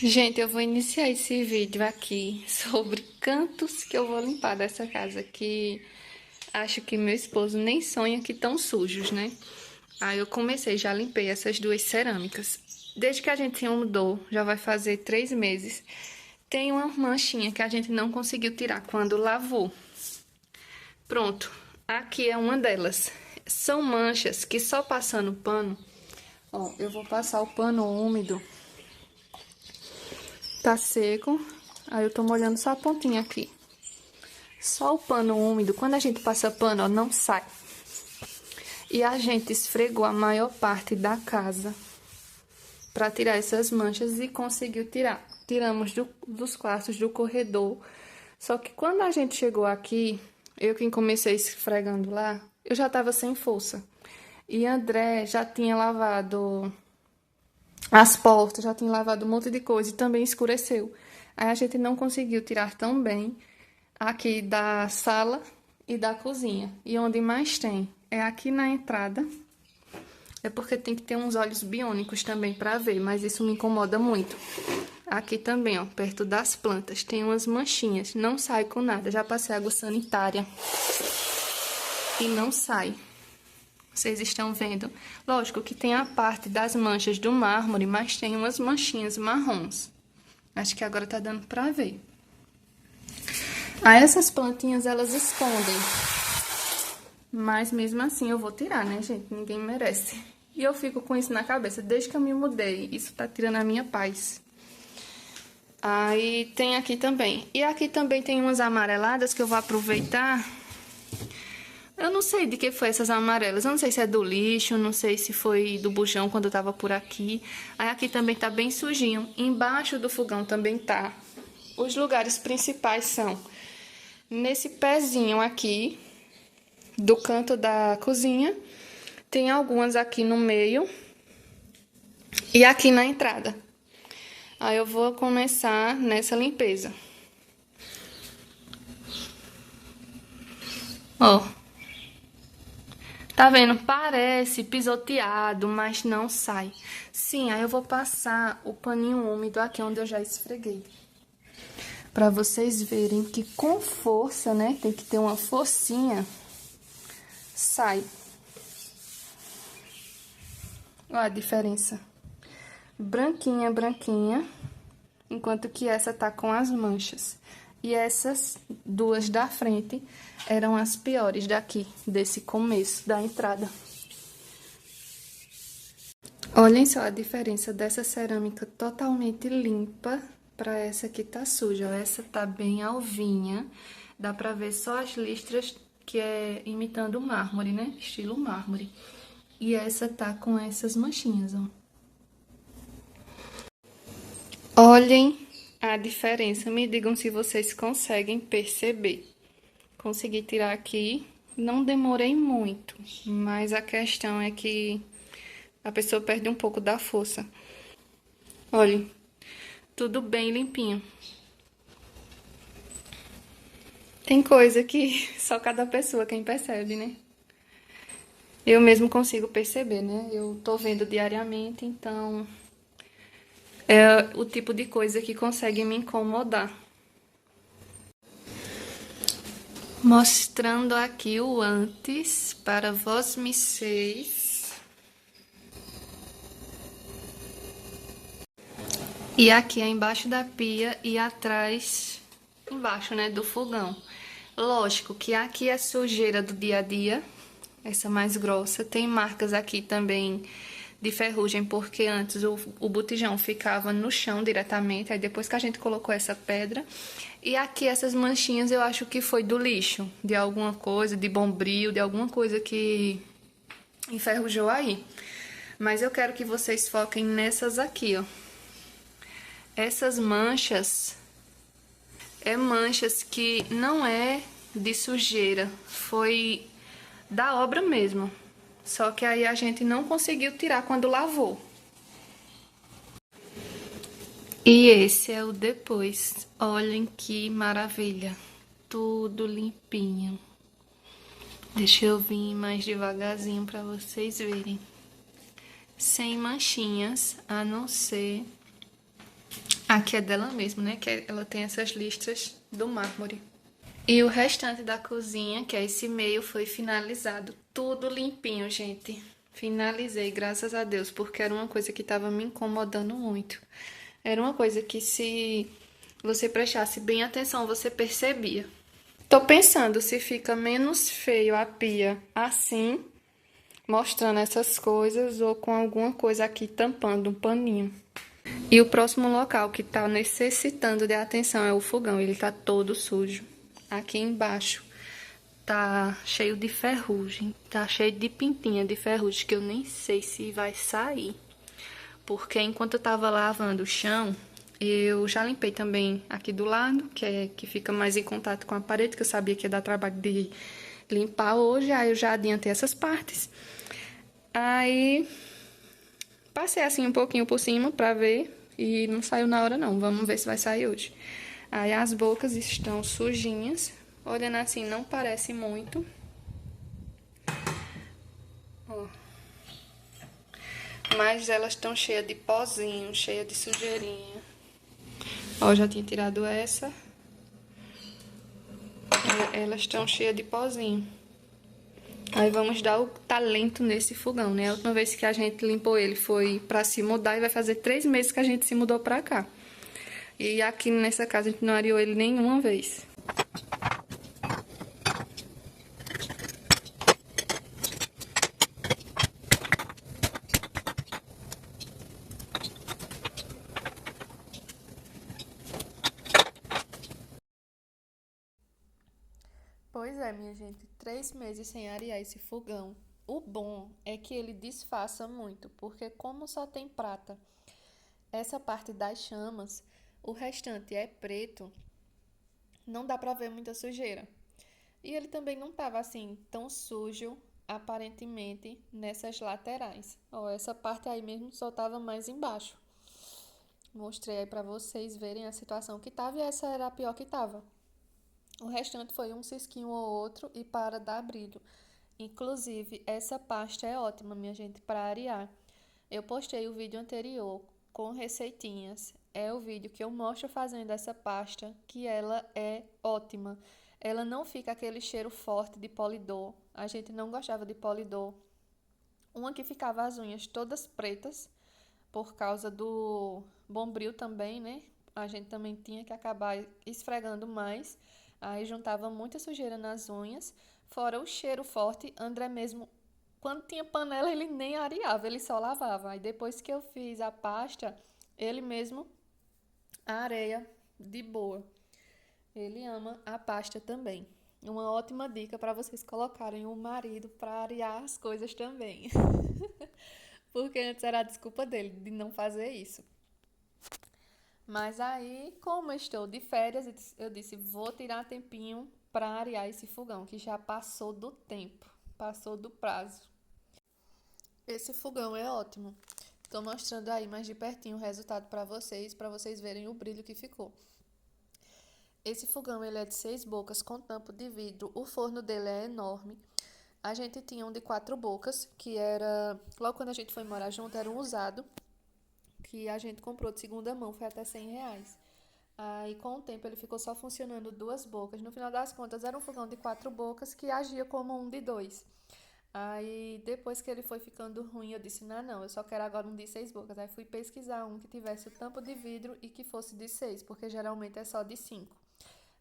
Gente, eu vou iniciar esse vídeo aqui sobre cantos que eu vou limpar dessa casa, que acho que meu esposo nem sonha que tão sujos, né? Aí eu comecei, já limpei essas duas cerâmicas. Desde que a gente se mudou, já vai fazer 3 meses, tem uma manchinha que a gente não conseguiu tirar quando lavou. Pronto, aqui é uma delas. São manchas que só passando pano... Ó, eu vou passar o pano úmido. Tá seco, aí eu tô molhando só a pontinha aqui. Só o pano úmido, quando a gente passa pano, ó, não sai. E a gente esfregou a maior parte da casa pra tirar essas manchas e conseguiu tirar. Tiramos dos quartos, do corredor. Só que quando a gente chegou aqui, eu quem comecei esfregando lá, eu já tava sem força. E André já tinha lavado as portas, já tinha lavado um monte de coisa e também escureceu. Aí a gente não conseguiu tirar tão bem aqui da sala e da cozinha. E onde mais tem é aqui na entrada. É porque tem que ter uns olhos biônicos também pra ver, mas isso me incomoda muito. Aqui também, ó, perto das plantas, tem umas manchinhas. Não sai com nada. Já passei água sanitária e não sai. Vocês estão vendo? Lógico que tem a parte das manchas do mármore, mas tem umas manchinhas marrons. Acho que agora tá dando pra ver. Aí essas plantinhas, elas escondem. Mas mesmo assim eu vou tirar, né, gente? Ninguém merece. E eu fico com isso na cabeça desde que eu me mudei. Isso tá tirando a minha paz. Aí tem aqui também. E aqui também tem umas amareladas que eu vou aproveitar. Eu não sei de que foi essas amarelas. Eu não sei se é do lixo, não sei se foi do bujão quando eu tava por aqui. Aí aqui também tá bem sujinho. Embaixo do fogão também tá. Os lugares principais são nesse pezinho aqui do canto da cozinha. Tem algumas aqui no meio e aqui na entrada. Aí eu vou começar nessa limpeza. Ó. Tá vendo? Parece pisoteado, mas não sai. Sim, aí eu vou passar o paninho úmido aqui onde eu já esfreguei. Pra vocês verem que com força, né? Tem que ter uma forcinha. Sai. Olha a diferença. Branquinha, branquinha. Enquanto que essa tá com as manchas. E essas duas da frente eram as piores daqui, desse começo da entrada. Olhem só a diferença dessa cerâmica totalmente limpa para essa que tá suja. Essa tá bem alvinha, dá pra ver só as listras que é imitando o mármore, né? Estilo mármore. E essa tá com essas manchinhas, ó. Olhem a diferença, me digam se vocês conseguem perceber. Consegui tirar aqui, não demorei muito, mas a questão é que a pessoa perde um pouco da força. Olhem, tudo bem limpinho. Tem coisa que só cada pessoa quem percebe, né? Eu mesmo consigo perceber, né? Eu tô vendo diariamente, então é o tipo de coisa que consegue me incomodar. Mostrando aqui o antes para vós me seis. E aqui é embaixo da pia e atrás, embaixo, né, do fogão. Lógico que aqui é sujeira do dia a dia, essa mais grossa. Tem marcas aqui também de ferrugem, porque antes o botijão ficava no chão diretamente, aí depois que a gente colocou essa pedra. E aqui essas manchinhas eu acho que foi do lixo, de alguma coisa, de bombril, de alguma coisa que enferrujou aí. Mas eu quero que vocês foquem nessas aqui, ó. Essas manchas manchas que não é de sujeira, foi da obra mesmo. Só que aí a gente não conseguiu tirar quando lavou. E esse é o depois. Olhem que maravilha. Tudo limpinho. Deixa eu vir mais devagarzinho para vocês verem. Sem manchinhas, a não ser Aqui é dela mesmo, né? Que ela tem essas listras do mármore. E o restante da cozinha, que é esse meio, foi finalizado. Tudo limpinho, gente. Finalizei, graças a Deus, porque era uma coisa que estava me incomodando muito. Era uma coisa que se você prestasse bem atenção, você percebia. Tô pensando se fica menos feio a pia assim, mostrando essas coisas, ou com alguma coisa aqui tampando, um paninho. E o próximo local que tá necessitando de atenção é o fogão. Ele tá todo sujo. Aqui embaixo tá cheio de ferrugem, tá cheio de pintinha de ferrugem que eu nem sei se vai sair. Porque enquanto eu tava lavando o chão, eu já limpei também aqui do lado, que fica mais em contato com a parede, que eu sabia que ia dar trabalho de limpar hoje, aí eu já adiantei essas partes. Aí passei assim um pouquinho por cima pra ver e não saiu na hora não, vamos ver se vai sair hoje. Aí as bocas estão sujinhas, olhando assim não parece muito. Ó. Mas elas estão cheias de pozinho, cheias de sujeirinha. Ó, já tinha tirado essa. Elas estão cheias de pozinho. Aí vamos dar o talento nesse fogão, né? A última vez que a gente limpou ele foi pra se mudar e vai fazer 3 meses que a gente se mudou pra cá. E aqui nessa casa a gente não areou ele nenhuma vez. Pois é, minha gente, 3 meses sem arear esse fogão. O bom é que ele disfarça muito, porque como só tem prata, essa parte das chamas, o restante é preto, não dá pra ver muita sujeira. E ele também não tava assim tão sujo, aparentemente, nessas laterais. Ó, essa parte aí mesmo só tava mais embaixo. Mostrei aí pra vocês verem a situação que tava e essa era a pior que tava. O restante foi um cisquinho ou outro e para dar brilho. Inclusive, essa pasta é ótima, minha gente, para arear. Eu postei o vídeo anterior com receitinhas. É o vídeo que eu mostro fazendo essa pasta, que ela é ótima. Ela não fica aquele cheiro forte de polidor. A gente não gostava de polidor. Uma que ficava as unhas todas pretas, por causa do bombril também, né? A gente também tinha que acabar esfregando mais. Aí juntava muita sujeira nas unhas. Fora o cheiro forte, André mesmo, quando tinha panela, ele nem areava, ele só lavava. Aí depois que eu fiz a pasta, ele mesmo areia de boa. Ele ama a pasta também. Uma ótima dica para vocês colocarem o marido para arear as coisas também. Porque antes era a desculpa dele de não fazer isso. Mas aí, como eu estou de férias, eu disse, vou tirar tempinho para arear esse fogão, que já passou do tempo, passou do prazo. Esse fogão é ótimo. Estou mostrando aí mais de pertinho o resultado para vocês verem o brilho que ficou. Esse fogão ele é de 6 bocas com tampo de vidro. O forno dele é enorme. A gente tinha um de 4 bocas, que era... Logo quando a gente foi morar junto, era um usado, que a gente comprou de segunda mão, foi até R$ 100. Aí, com o tempo, ele ficou só funcionando 2 bocas. No final das contas, era um fogão de 4 bocas que agia como um de 2. Aí, depois que ele foi ficando ruim, eu disse, não, eu só quero agora um de 6 bocas. Aí, fui pesquisar um que tivesse o tampo de vidro e que fosse de 6, porque geralmente é só de 5.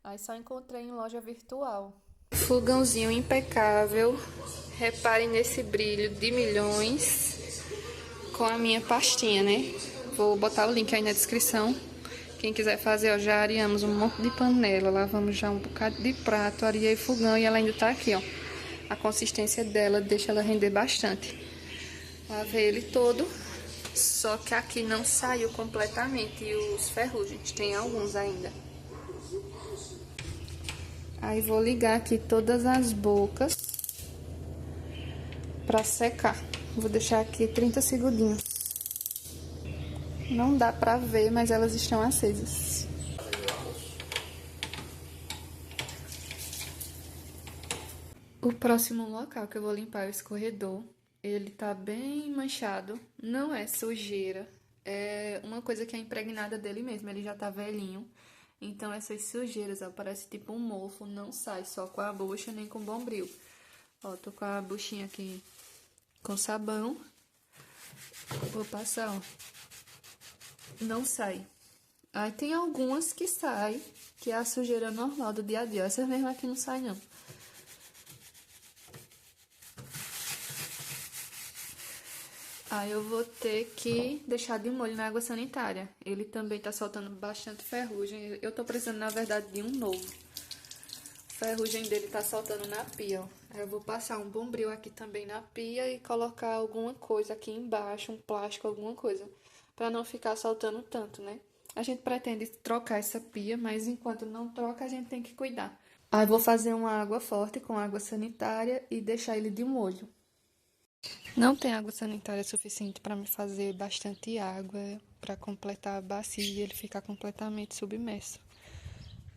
Aí, só encontrei em loja virtual. Fogãozinho impecável. Reparem nesse brilho de milhões com a minha pastinha, né? Vou botar o link aí na descrição. Quem quiser fazer, ó, já areamos um monte de panela, lavamos já um bocado de prato, areei fogão e ela ainda tá aqui, ó. A consistência dela deixa ela render bastante. Lavei ele todo, só que aqui não saiu completamente os ferrugens, tem alguns ainda. Aí vou ligar aqui todas as bocas pra secar. Vou deixar aqui 30 segundinhos. Não dá pra ver, mas elas estão acesas. O próximo local que eu vou limpar é o escorredor. Ele tá bem manchado, não é sujeira, é uma coisa que é impregnada dele mesmo, ele já tá velhinho. Então essas sujeiras, ó, parece tipo um mofo, não sai só com a bucha nem com o bombril. Ó, tô com a buchinha aqui com sabão. Vou passar, ó. Não sai. Aí tem algumas que saem, que é a sujeira normal do dia a dia. Essas mesmo aqui não sai, não. Aí eu vou ter que deixar de molho na água sanitária. Ele também tá soltando bastante ferrugem. Eu tô precisando, na verdade, de um novo. A ferrugem dele tá soltando na pia, ó. Aí eu vou passar um bombril aqui também na pia e colocar alguma coisa aqui embaixo, um plástico, alguma coisa, pra não ficar soltando tanto, né? A gente pretende trocar essa pia, mas enquanto não troca, a gente tem que cuidar. Aí vou fazer uma água forte com água sanitária e deixar ele de molho. Não tem água sanitária suficiente para me fazer bastante água para completar a bacia e ele ficar completamente submerso.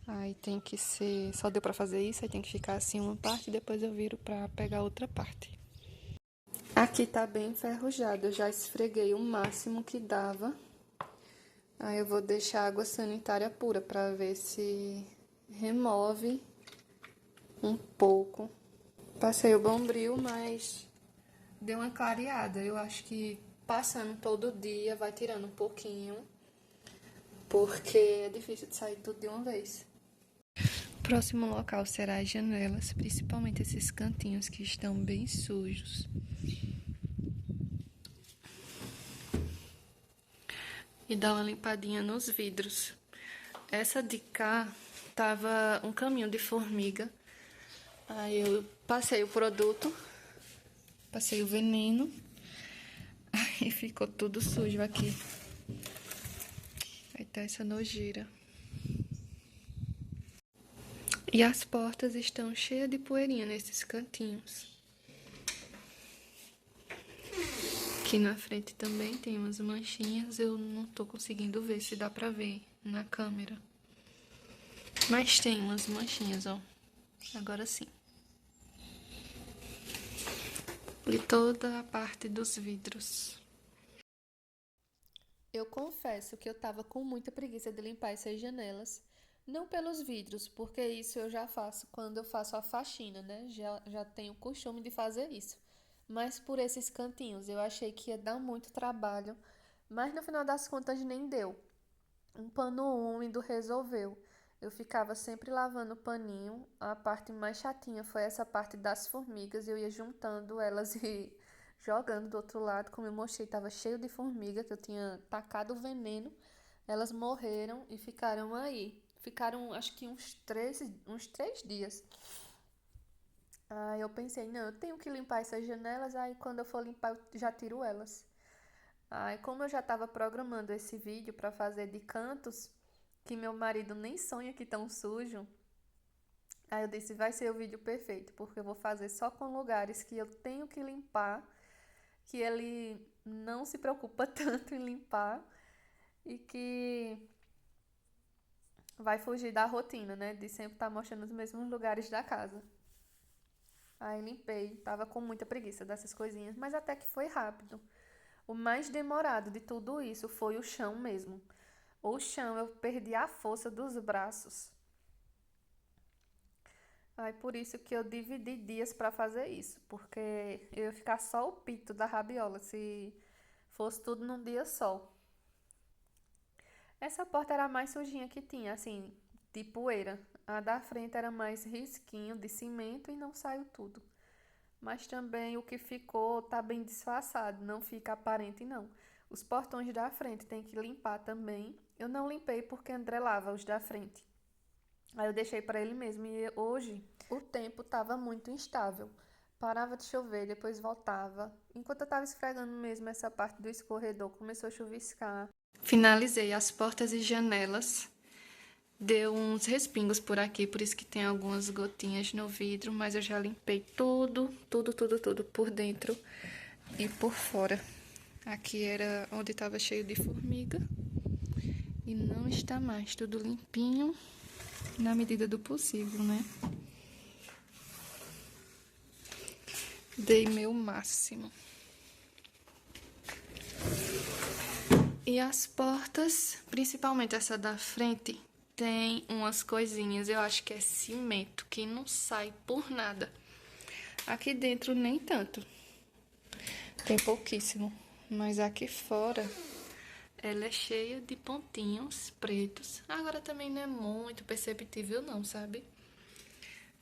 Aí tem que ser, só deu para fazer isso, aí tem que ficar assim uma parte e depois eu viro para pegar outra parte. Aqui tá bem enferrujado, eu já esfreguei o máximo que dava. Aí eu vou deixar a água sanitária pura para ver se remove um pouco. Passei o bombril, mas deu uma clareada. Eu acho que passando todo dia vai tirando um pouquinho, porque é difícil de sair tudo de uma vez. O próximo local será as janelas, principalmente esses cantinhos que estão bem sujos. E dar uma limpadinha nos vidros. Essa de cá tava um caminho de formiga. Aí eu passei o produto, passei o veneno. Aí ficou tudo sujo aqui. Aí tá essa nojeira. E as portas estão cheias de poeirinha nesses cantinhos. Aqui na frente também tem umas manchinhas. Eu não tô conseguindo ver se dá pra ver na câmera. Mas tem umas manchinhas, ó. Agora sim. E toda a parte dos vidros. Eu confesso que eu tava com muita preguiça de limpar essas janelas. Não pelos vidros, porque isso eu já faço quando eu faço a faxina, né? Já tenho o costume de fazer isso. Mas por esses cantinhos, eu achei que ia dar muito trabalho. Mas no final das contas nem deu. Um pano úmido resolveu. Eu ficava sempre lavando o paninho. A parte mais chatinha foi essa parte das formigas. Eu ia juntando elas e jogando do outro lado. Como eu mostrei, estava cheio de formiga, que eu tinha tacado o veneno. Elas morreram e ficaram aí. Ficaram, acho que uns 3 dias. Aí eu pensei, não, eu tenho que limpar essas janelas. Aí quando eu for limpar, eu já tiro elas. Aí, como eu já estava programando esse vídeo para fazer de cantos, que meu marido nem sonha que tão sujo, aí eu disse, vai ser o vídeo perfeito, porque eu vou fazer só com lugares que eu tenho que limpar, que ele não se preocupa tanto em limpar e que vai fugir da rotina, né, de sempre estar mostrando os mesmos lugares da casa. Aí limpei, tava com muita preguiça dessas coisinhas, mas até que foi rápido. O mais demorado de tudo isso foi o chão mesmo. O chão, eu perdi a força dos braços. Aí por isso que eu dividi dias para fazer isso, porque eu ia ficar só o pito da rabiola se fosse tudo num dia só. Essa porta era a mais sujinha que tinha, assim, de poeira. A da frente era mais risquinho de cimento e não saiu tudo. Mas também o que ficou tá bem disfarçado, não fica aparente não. Os portões da frente tem que limpar também. Eu não limpei porque André lava os da frente. Aí eu deixei para ele mesmo e hoje o tempo estava muito instável. Parava de chover, depois voltava. Enquanto eu estava esfregando mesmo essa parte do escorredor, começou a chuviscar. Finalizei as portas e janelas. Deu uns respingos por aqui, por isso que tem algumas gotinhas no vidro, mas eu já limpei tudo por dentro e por fora. Aqui era onde estava cheio de formiga e não está mais, tudo limpinho na medida do possível, né? Dei meu máximo. E as portas, principalmente essa da frente, tem umas coisinhas, eu acho que é cimento, que não sai por nada. Aqui dentro nem tanto, tem pouquíssimo, mas aqui fora ela é cheia de pontinhos pretos. Agora também não é muito perceptível não, sabe?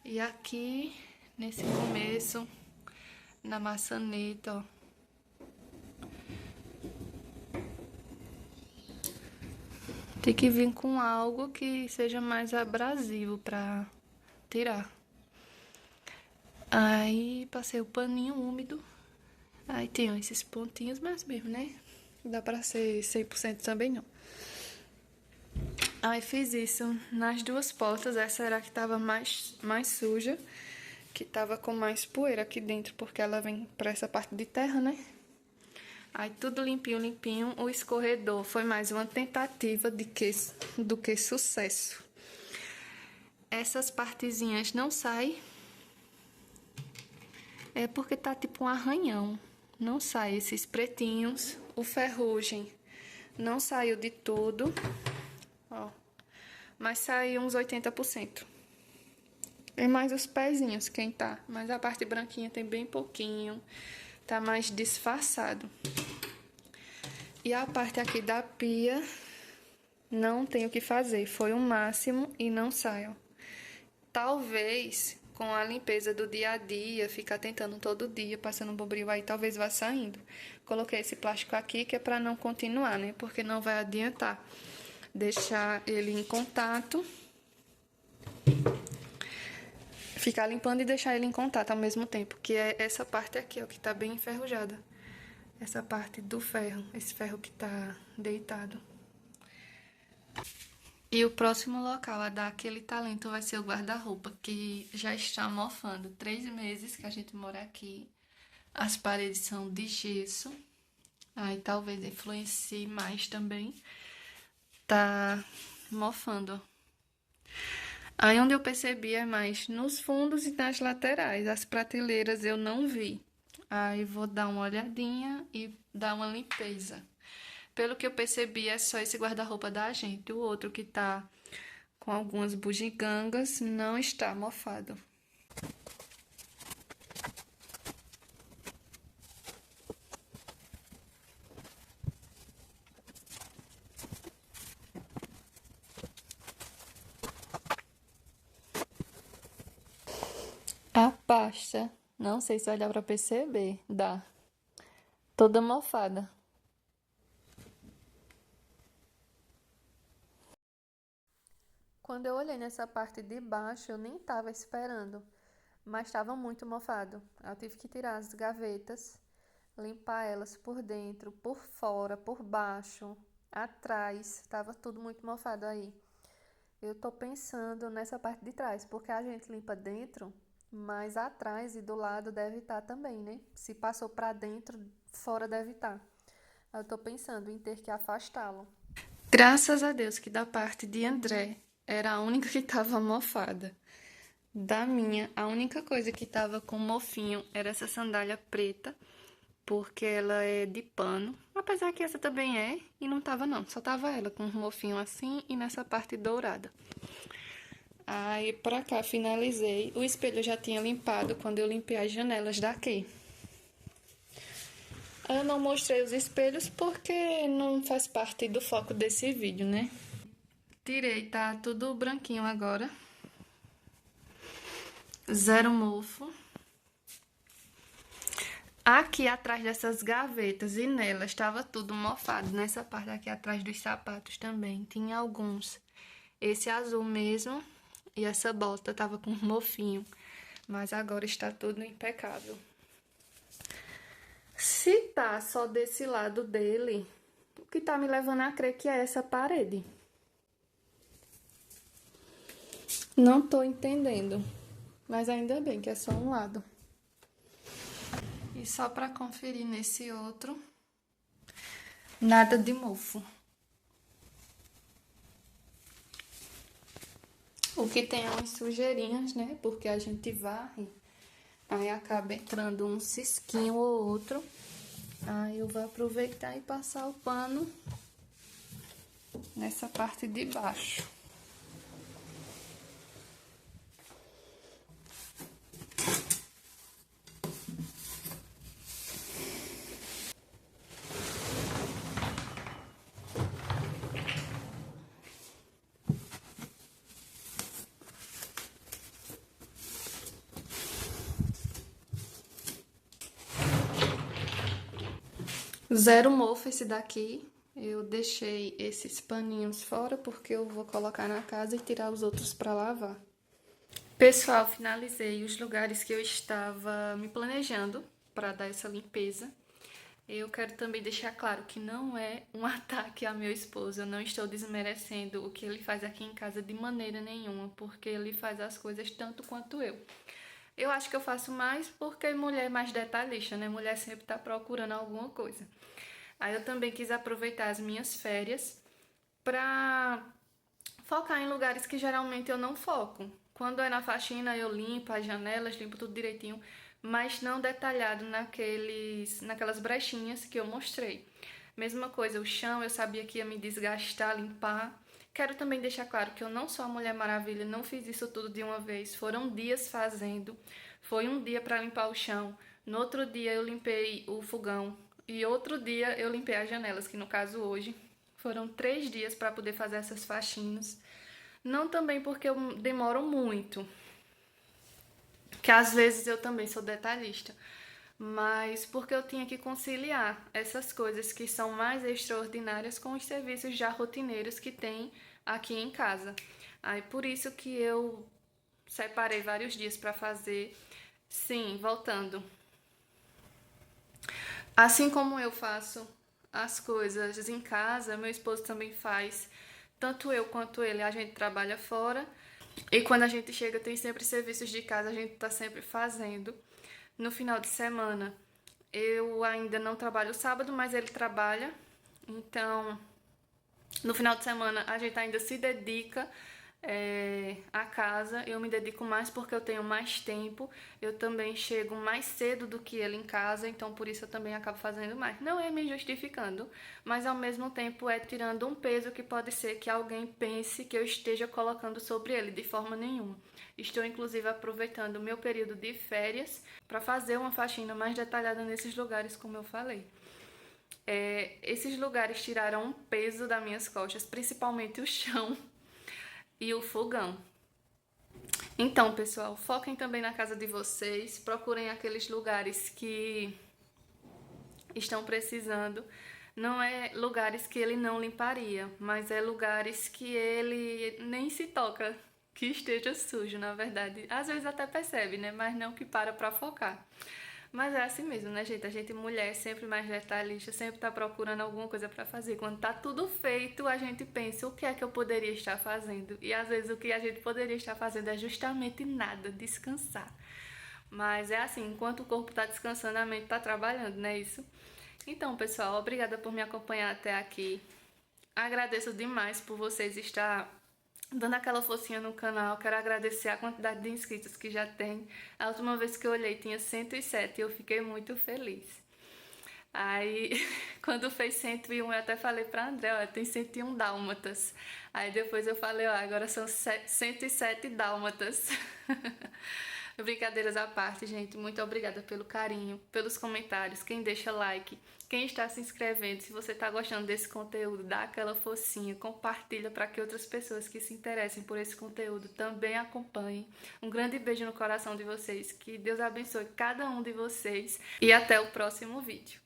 E aqui, nesse começo, na maçaneta, ó. Tem que vir com algo que seja mais abrasivo pra tirar. Aí, passei o paninho úmido. Aí tem esses pontinhos, mas mesmo, né? Não dá pra ser 100% também, não. Aí, fiz isso nas duas portas. Essa era a que tava mais suja. Que tava com mais poeira aqui dentro, porque ela vem pra essa parte de terra, né? Aí, tudo limpinho, limpinho. O escorredor foi mais uma tentativa do que sucesso. Essas partezinhas não saem. É porque tá tipo um arranhão. Não sai esses pretinhos. O ferrugem não saiu de tudo. Ó. Mas saiu uns 80%. Tem mais os pezinhos, quem tá. Mas a parte branquinha tem bem pouquinho. Tá mais disfarçado. E a parte aqui da pia, não tem o que fazer. Foi o máximo e não sai, ó. Talvez, com a limpeza do dia a dia, ficar tentando todo dia, passando um bombril aí, talvez vá saindo. Coloquei esse plástico aqui, que é pra não continuar, né? Porque não vai adiantar deixar ele em contato. Ficar limpando e deixar ele em contato ao mesmo tempo. Que é essa parte aqui, ó, que tá bem enferrujada. Essa parte do ferro, esse ferro que tá deitado. E o próximo local a dar aquele talento vai ser o guarda-roupa, que já está mofando. 3 meses que a gente mora aqui. As paredes são de gesso. Aí talvez influencie mais também. Tá mofando. Aí onde eu percebi é mais nos fundos e nas laterais. As prateleiras eu não vi. Aí vou dar uma olhadinha e dar uma limpeza. Pelo que eu percebi, é só esse guarda-roupa da gente. O outro que tá com algumas bugigangas não está mofado. A pasta, não sei se vai dar pra perceber, dá. Toda mofada. Quando eu olhei nessa parte de baixo, eu nem tava esperando, mas estava muito mofado. Eu tive que tirar as gavetas, limpar elas por dentro, por fora, por baixo, atrás, tava tudo muito mofado aí. Eu tô pensando nessa parte de trás, porque a gente limpa dentro, mas atrás e do lado deve estar também, né? Se passou pra dentro, fora deve estar. Eu tô pensando em ter que afastá-lo. Graças a Deus que da parte de André era a única que estava mofada. Da minha, a única coisa que estava com mofinho era essa sandália preta, porque ela é de pano. Apesar que essa também é, e não tava não. Só tava ela com um mofinho assim e nessa parte dourada. Aí pra cá finalizei. O espelho eu já tinha limpado quando eu limpei as janelas daqui. Eu não mostrei os espelhos porque não faz parte do foco desse vídeo, né? Tirei, tá tudo branquinho agora. Zero mofo. Aqui atrás dessas gavetas e nelas estava tudo mofado. Nessa parte aqui atrás dos sapatos também tinha alguns. Esse azul mesmo e essa bota tava com um mofinho. Mas agora está tudo impecável. Se tá só desse lado dele, o que tá me levando a crer que é essa parede? Não tô entendendo. Mas ainda bem que é só um lado. E só pra conferir nesse outro, nada de mofo. O que tem é umas sujeirinhas, né? Porque a gente varre, aí acaba entrando um cisquinho ou outro. Aí eu vou aproveitar e passar o pano nessa parte de baixo. Zero mofo esse daqui. Eu deixei esses paninhos fora porque eu vou colocar na casa e tirar os outros para lavar. Pessoal, finalizei os lugares que eu estava me planejando para dar essa limpeza. Eu quero também deixar claro que não é um ataque a meu esposo. Eu não estou desmerecendo o que ele faz aqui em casa de maneira nenhuma, porque ele faz as coisas tanto quanto eu. Eu acho que eu faço mais porque mulher é mais detalhista, né? Mulher sempre tá procurando alguma coisa. Aí eu também quis aproveitar as minhas férias pra focar em lugares que geralmente eu não foco. Quando é na faxina eu limpo as janelas, limpo tudo direitinho, mas não detalhado naquelas brechinhas que eu mostrei. Mesma coisa, o chão eu sabia que ia me desgastar, limpar. Quero também deixar claro que eu não sou a Mulher Maravilha, não fiz isso tudo de uma vez. Foram dias fazendo. Foi um dia para limpar o chão, no outro dia eu limpei o fogão e outro dia eu limpei as janelas, que no caso hoje foram 3 dias para poder fazer essas faxinas. Não também porque eu demoro muito, que às vezes eu também sou detalhista, mas porque eu tinha que conciliar essas coisas que são mais extraordinárias com os serviços já rotineiros que tem aqui em casa. Aí por isso que eu separei vários dias para fazer. Sim, voltando. Assim como eu faço as coisas em casa, meu esposo também faz. Tanto eu quanto ele, a gente trabalha fora. E quando a gente chega, tem sempre serviços de casa, a gente tá sempre fazendo. No final de semana, eu ainda não trabalho sábado, mas ele trabalha. Então, no final de semana, a gente ainda se dedica à casa. Eu me dedico mais porque eu tenho mais tempo. Eu também chego mais cedo do que ele em casa, então por isso eu também acabo fazendo mais. Não é me justificando, mas ao mesmo tempo é tirando um peso que pode ser que alguém pense que eu esteja colocando sobre ele, de forma nenhuma. Estou inclusive aproveitando o meu período de férias para fazer uma faxina mais detalhada nesses lugares, como eu falei. Esses lugares tiraram um peso das minhas costas, principalmente o chão e o fogão. Então, pessoal, foquem também na casa de vocês, procurem aqueles lugares que estão precisando. Não é lugares que ele não limparia, mas é lugares que ele nem se toca que esteja sujo, na verdade. Às vezes até percebe, né? Mas não que para focar. Mas é assim mesmo, né, gente? A gente, mulher, sempre mais detalhista, sempre tá procurando alguma coisa pra fazer. Quando tá tudo feito, a gente pensa, o que é que eu poderia estar fazendo? E às vezes o que a gente poderia estar fazendo é justamente nada, descansar. Mas é assim, enquanto o corpo tá descansando, a mente tá trabalhando, não é isso? Então, pessoal, obrigada por me acompanhar até aqui. Agradeço demais por vocês estar dando aquela forcinha no canal. Quero agradecer a quantidade de inscritos que já tem. A última vez que eu olhei tinha 107 e eu fiquei muito feliz. Aí, quando fez 101, eu até falei pra André, ó, tem 101 dálmatas. Aí depois eu falei, ó, agora são 107 dálmatas. Brincadeiras à parte, gente, muito obrigada pelo carinho, pelos comentários, quem deixa like, quem está se inscrevendo. Se você está gostando desse conteúdo, dá aquela focinha, compartilha para que outras pessoas que se interessem por esse conteúdo também acompanhem. Um grande beijo no coração de vocês, que Deus abençoe cada um de vocês e até o próximo vídeo.